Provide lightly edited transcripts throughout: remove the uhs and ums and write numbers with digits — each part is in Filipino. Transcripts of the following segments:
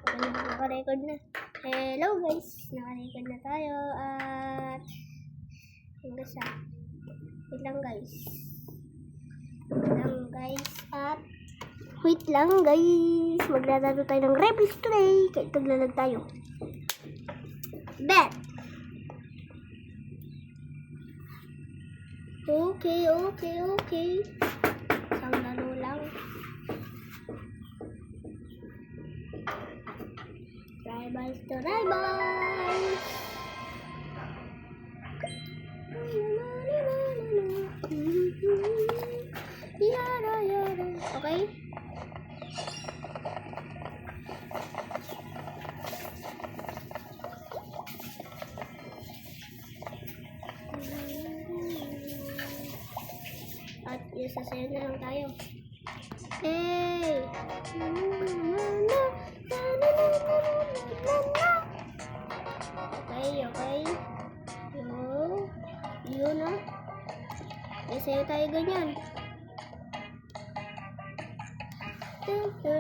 Naka-record na. Hello guys, naka-record na tayo at hanggang sa wait lang guys at wait lang guys, maglalaro tayo ng Rebels today kaya taglalag tayo. Bet! Okay. Isang laro lang. Rivals to rivals. Yada. Okay? At isasayaw na lang tayo. Hey! Okay. Yun na. Isayaw tayo ganyan. Okay.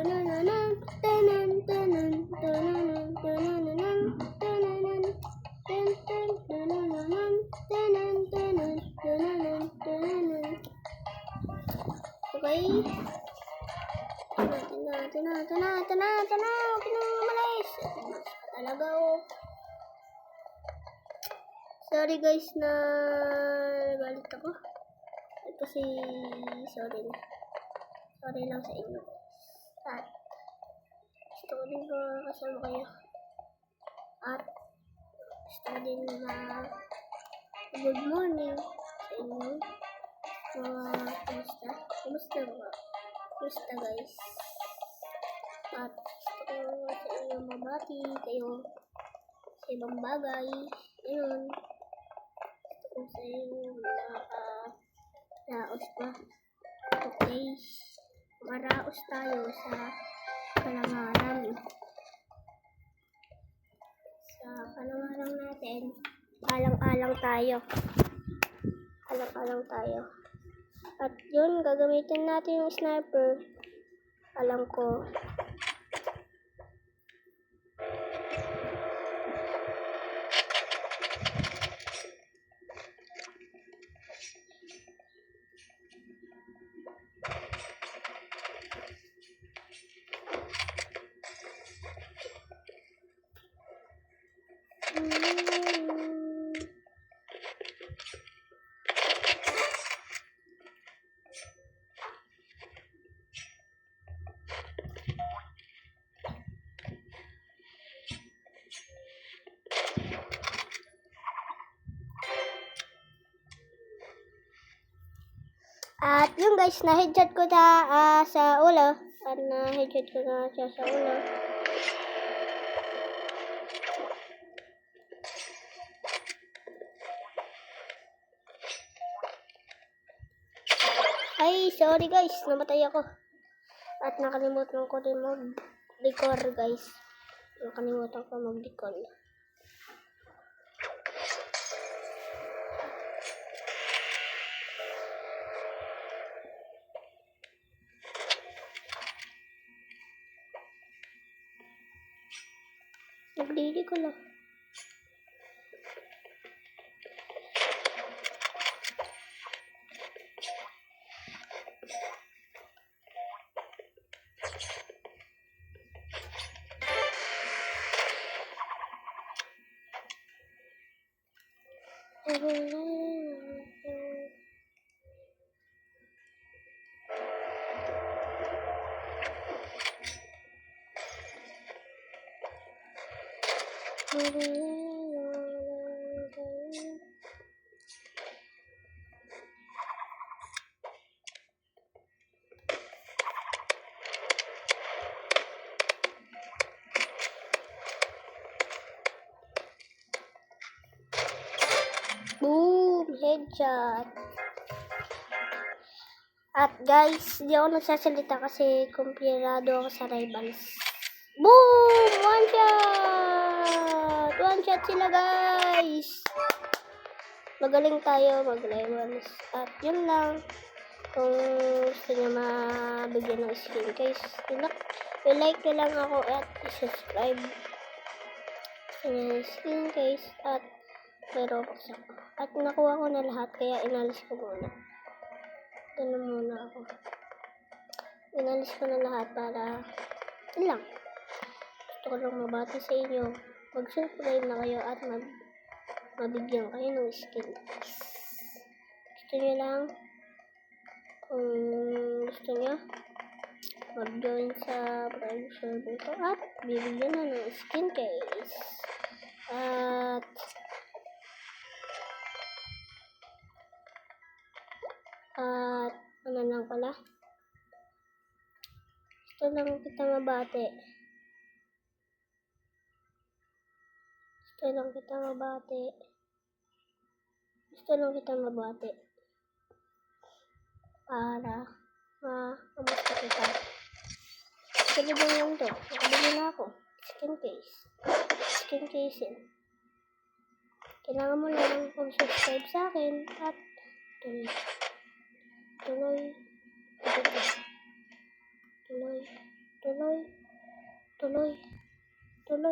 Ito na. Huwag na umalis. Talaga oh. Sorry guys na galit ako. Kasi sorry lang sa inyo. At gusto ko din po kasama kayo. At gusto ko din na good morning sa inyo. Kumusta guys? At gusto ko sa inyo mabati kayo sa ibang bagay. Ayun. Gusto ko sa inyo nakaraos pa. Okay. Maraos tayo sa kalangaran. Sa kalangaran natin, alang-alang tayo. At yun, gagamitin natin yung sniper. Alam ko. At yun guys, na-headshot ko na sa ulo. At na-headshot ko na siya sa ulo. Ay, sorry guys, namatay ako. At nakalimutan ko din mag-record guys. Nakalimutan ko mag-record. Nagdidi ko lang. Boom! Headshot! At guys, di ako nagsasalita kasi kumpirado ako sa rivals. Boom! One shot sila guys! Magaling tayo mag-rivals. At yun lang. Kung gusto niyo mabigyan ng skin case, i-like nyo lang ako at i-subscribe. Gusto niyo ng skin case at pero at nakuha ko na lahat kaya inalis ko muna. Ganun muna ako. Inalis ko na lahat para ilang. Gusto ko lang mabati sa inyo. Mag-subscribe na kayo at mabigyan kayo ng skin case. Gusto niyo lang, kung gusto niyo, mag-join sa private server ko at bibigyan na ng skin case. At ano lang pala, gusto lang kita mabati. Gusto lang kita mabati. Para makamusta kita. Tulad lang to. Nakabili na ako. Skin case. Skin casing. Kailangan mo lang mag-subscribe sa akin at tuloy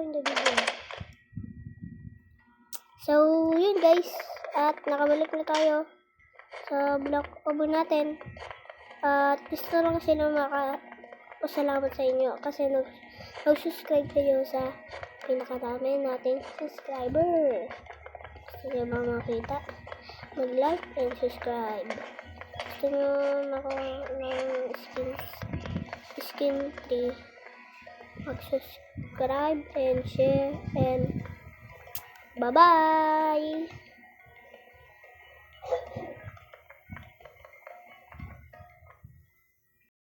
na video. So, yun guys. At nakabalik na tayo sa vlog obo natin. At gusto lang kasi na makapasalamat sa inyo kasi nag-subscribe kayo sa pinakadami nating subscriber. Gusto nyo ba makita? Mag-like and subscribe. Gusto nyo ng skin 3, mag-subscribe and share and bye-bye!